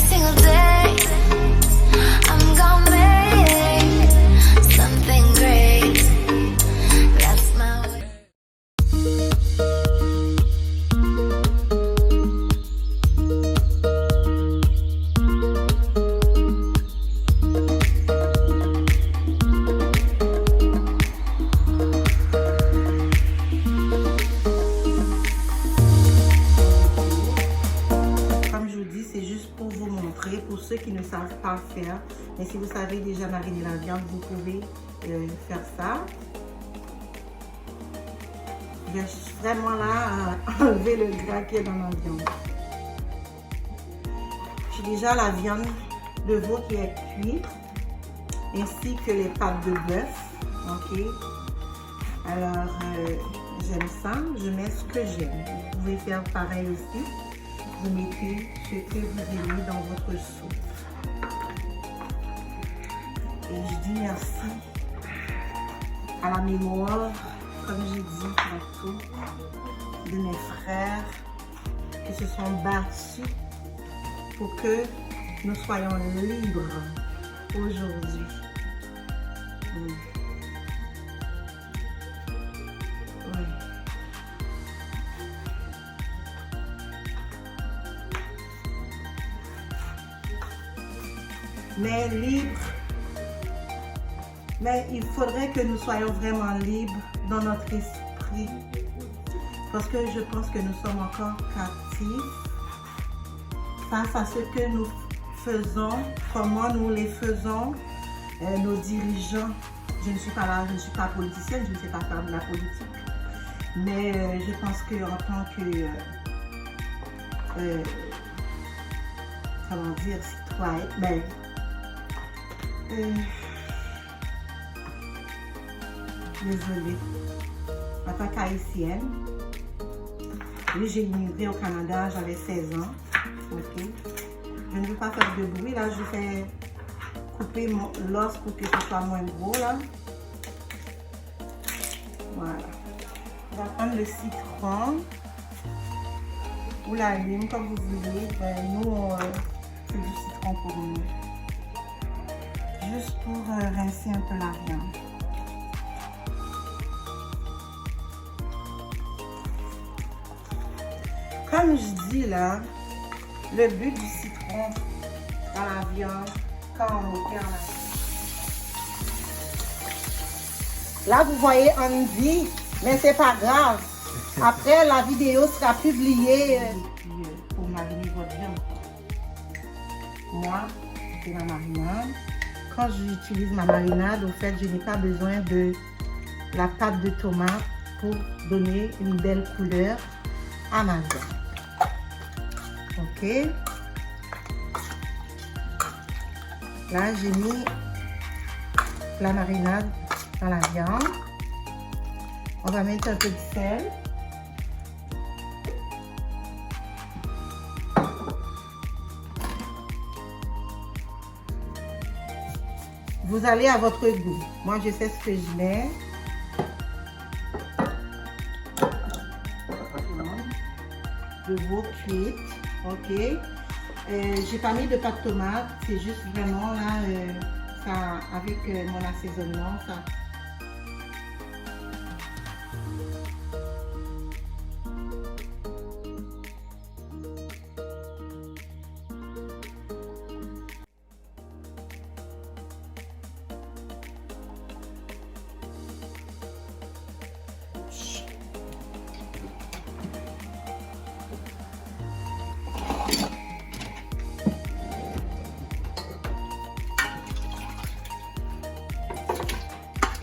single day. I'm gonna make something great. That's my way. Pour ceux qui ne savent pas faire, mais si vous savez déjà mariner la viande, vous pouvez faire ça. Je vais vraiment là enlever le gras qui est dans la viande. J'ai déjà la viande de veau qui est cuite, ainsi que les pâtes de bœuf. Ok. Alors j'aime ça, je mets ce que j'aime. Vous pouvez faire pareil aussi. Vous mettez ce que vous aimez dans votre soupe. Et je dis merci à la mémoire, comme j'ai dit tantôt, de mes frères qui se sont battus pour que nous soyons libres aujourd'hui. Oui. Mais libres, mais il faudrait que nous soyons vraiment libres dans notre esprit, parce que je pense que nous sommes encore captifs face à ce que nous faisons, comment nous les faisons, nos dirigeants. Je ne suis pas là, je ne suis pas politicienne, je ne sais pas faire de la politique, mais je pense qu'en tant que comment dire, citoyen, ben, désolée, en tant qu'haïtienne, oui, j'ai immigré au Canada, j'avais 16 ans. Ok. Je ne veux pas faire de bruit, là, je fais couper l'os pour que ce soit moins gros, là. Voilà. On va prendre le citron ou la lime, comme vous voulez. Ben, nous, c'est du citron pour nous. Juste pour rincer un peu la viande. Comme je dis là, le but du citron dans la viande, quand on opère là, vous voyez Andy, mais c'est pas grave. Après, la vidéo sera publiée. Pour mariner votre viande. Moi, c'est ma marinade. Quand j'utilise ma marinade, au fait, je n'ai pas besoin de la pâte de tomate pour donner une belle couleur à ma viande. Ok. Là, j'ai mis la marinade dans la viande. On va mettre un peu de sel. Vous allez à votre goût. Moi, je sais ce que je mets. De veau cuite. Ok. J'ai pas mis de pâte de tomate. C'est juste vraiment là, ça, avec mon assaisonnement, ça.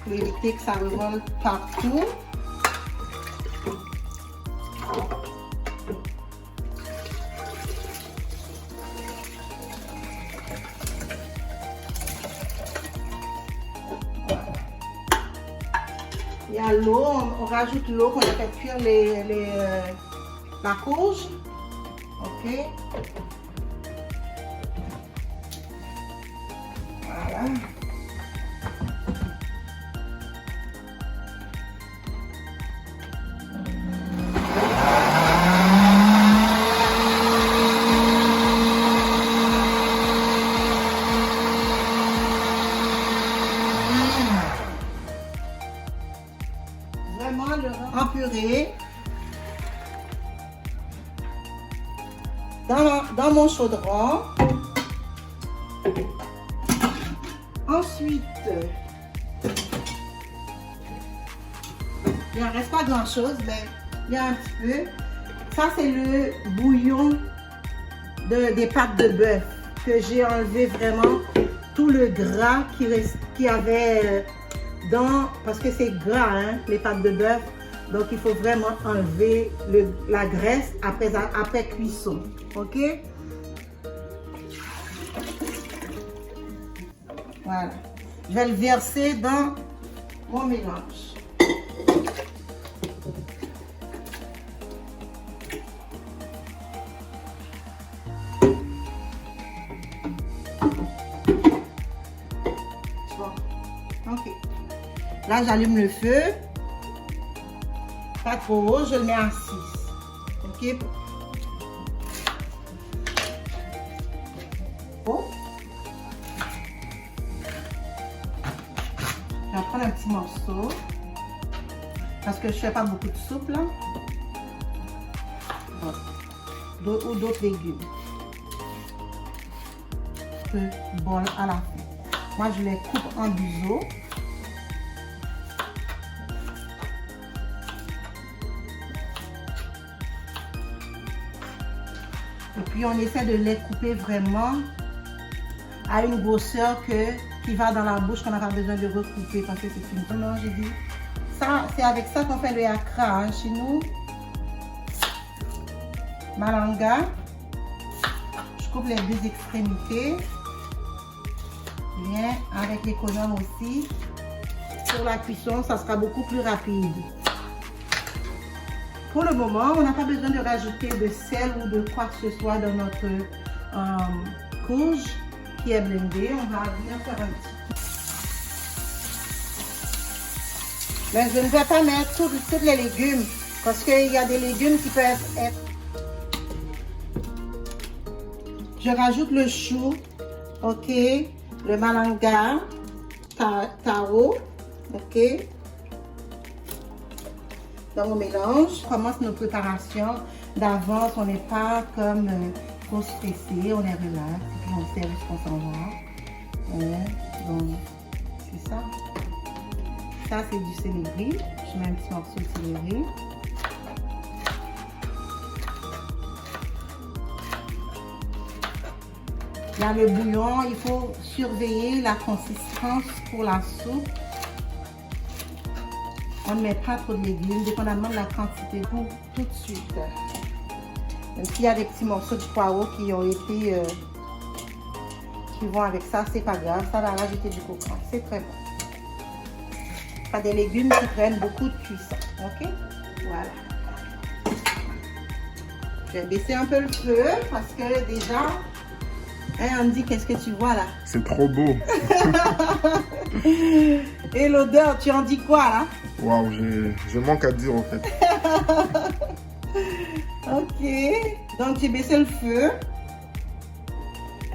Pour éviter que ça revole partout. Il y a l'eau, on rajoute l'eau qu'on a fait cuire la courge. Ok. Voilà. dans mon chaudron. Ensuite, il n'en reste pas grand chose, mais il y a un petit peu. Ça, c'est le bouillon des pâtes de bœuf que j'ai enlevé vraiment tout le gras qui avait dans, parce que c'est gras, hein, les pâtes de bœuf. Donc, il faut vraiment enlever la graisse après cuisson. OK? Voilà. Je vais le verser dans mon mélange. Bon. OK. Là, j'allume le feu. Pas trop haut, je le mets à 6. OK? Bon. Je vais prendre un petit morceau. Parce que je ne fais pas beaucoup de soupe là. Bon. Ou d'autres légumes. Bon, à la fin. Moi, je les coupe en biseaux. Et puis, on essaie de les couper vraiment à une grosseur qui va dans la bouche, qu'on n'a pas besoin de recouper parce que c'est fini. Non, j'ai dit, ça, c'est avec ça qu'on fait le yakra hein, chez nous. Malanga. Je coupe les deux extrémités. Bien, avec les cognons aussi. Pour la cuisson, ça sera beaucoup plus rapide. Pour le moment, on n'a pas besoin de rajouter de sel ou de quoi que ce soit dans notre courge qui est blendée. On va bien faire un petit. Mais je ne vais pas mettre tous les légumes parce qu'il y a des légumes qui peuvent être. Je rajoute le chou, ok, le malanga, taro, ok. Dans mon mélange, je commence nos préparations. D'avance, on n'est pas comme trop stressé, on est relax, et puis on sait où on s'en va. Ouais, donc, c'est ça. Ça, c'est du céleri. Je mets un petit morceau de céleri. Là, le bouillon, il faut surveiller la consistance pour la soupe. On ne met pas trop de légumes, dépendamment de la quantité pour tout de suite. Même s'il y a des petits morceaux de poireaux qui ont été, qui vont avec ça, c'est pas grave, ça va rajouter du croquant, c'est très bon. Pas des légumes qui prennent beaucoup de cuisson, ok? Voilà. Je vais baisser un peu le feu parce que déjà, hein, Andy, qu'est-ce que tu vois là? C'est trop beau. Et l'odeur, tu en dis quoi là? Waouh, je manque à dire en fait. Ok, donc j'ai baissé le feu.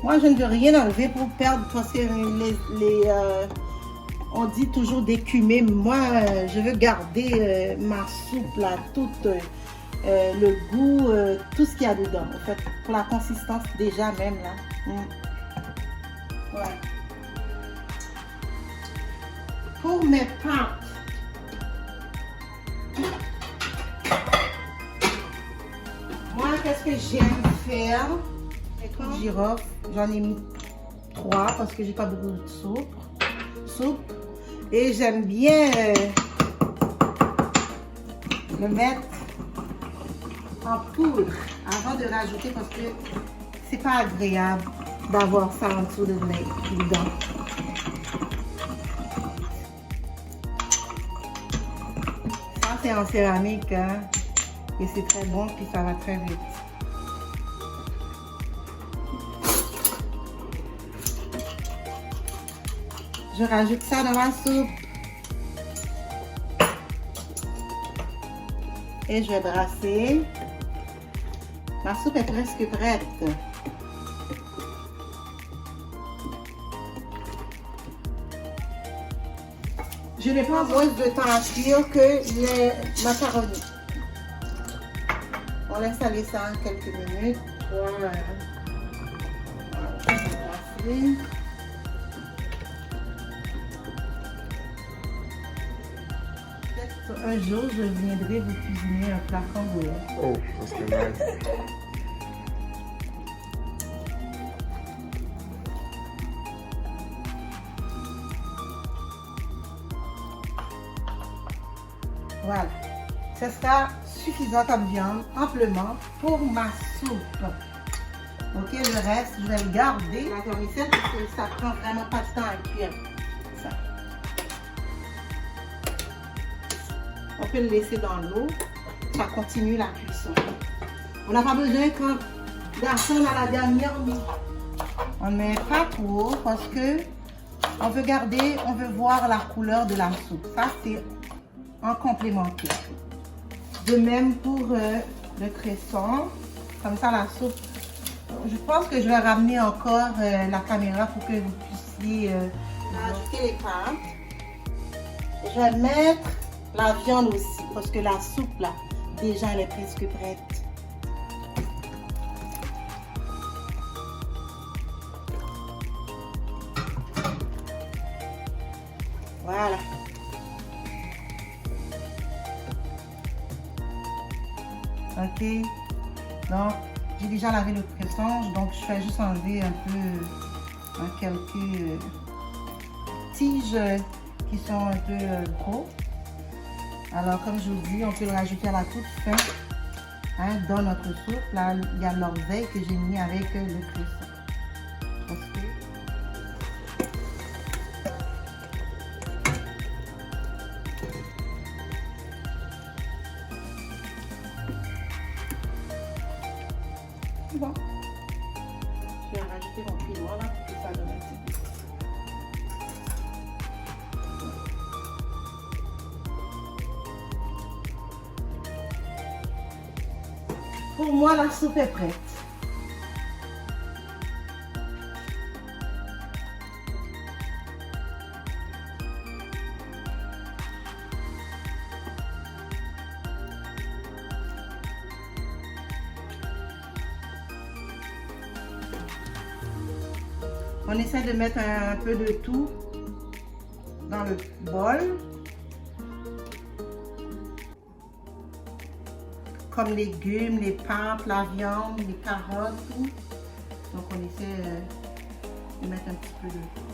Moi, je ne veux rien enlever pour perdre parce que on dit toujours d'écumer. Moi, je veux garder ma soupe là, tout le goût, tout ce qu'il y a dedans. En fait, pour la consistance déjà même là. Ouais. Pour mes pâtes, moi, qu'est-ce que j'aime faire? Comme girofle, j'en ai mis 3 parce que j'ai pas beaucoup de soupe. Et j'aime bien le mettre en poudre avant de rajouter parce que c'est pas agréable d'avoir ça en dessous de dedans. Ça c'est en céramique hein, et c'est très bon puis ça va très vite. Je rajoute ça dans la soupe et je vais brasser. Ma soupe est presque prête. Je les prends moins de temps à cuire que les macaronis. On laisse aller ça en quelques minutes. Voilà. Parfait. Peut-être un jour, je viendrai vous cuisiner un plat congolais. Oh, ça serait nice. Voilà. Ce sera suffisant comme viande, amplement, pour ma soupe. Ok, le reste, je vais le garder la vermicelle parce que ça prend vraiment pas de temps à cuire. Ça. On peut le laisser dans l'eau. Ça continue la cuisson. On n'a pas besoin quand garçon à la dernière minute. On ne met pas trop parce que on veut garder, on veut voir la couleur de la soupe. Ça, c'est en complémentaire. De même pour le cresson. Comme ça, la soupe. Je pense que je vais ramener encore la caméra pour que vous puissiez ajouter les pâtes. Je vais mettre la viande aussi parce que la soupe là, déjà elle est presque prête. Voilà. Ok. Donc, j'ai déjà lavé le cresson, donc je vais juste enlever un peu quelques tiges qui sont un peu gros. Alors, comme je vous dis, on peut le rajouter à la toute fin dans notre soupe. Là, il y a l'orzeille que j'ai mis avec le cresson. Bon. Je vais rajouter mon pilon là pour que ça donne un petit peu. Pour moi, la soupe est prête. On essaie de mettre un peu de tout dans le bol. Comme les légumes, les pâtes, la viande, les carottes, tout. Donc on essaie de mettre un petit peu de tout.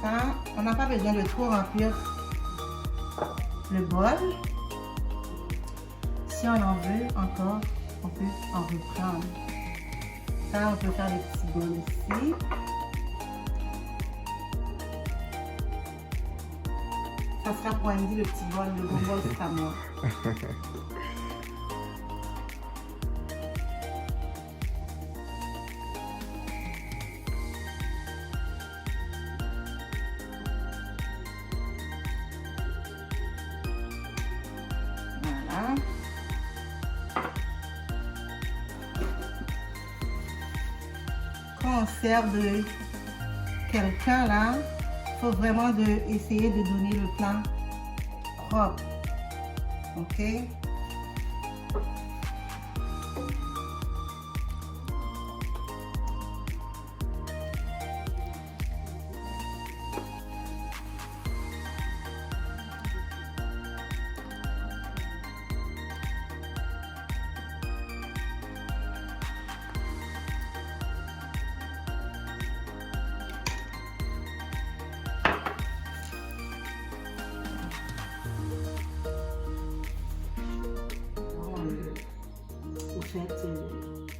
Ça, on n'a pas besoin de trop remplir le bol. Si on en veut encore, on peut en reprendre. Ça, on peut faire des petits bols ici. Ça sera pour Andy le petit bol, le gros bol c'est à moi. Voilà. Quand on sert de quelqu'un là, il faut vraiment essayer de donner le plat propre. Ok?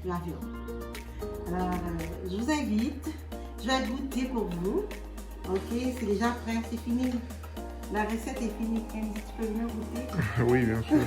La viande. Alors, je vous invite, je vais goûter pour vous. Ok, c'est déjà prêt, c'est fini. La recette est finie. Andy, tu peux venir goûter? Oui, bien sûr.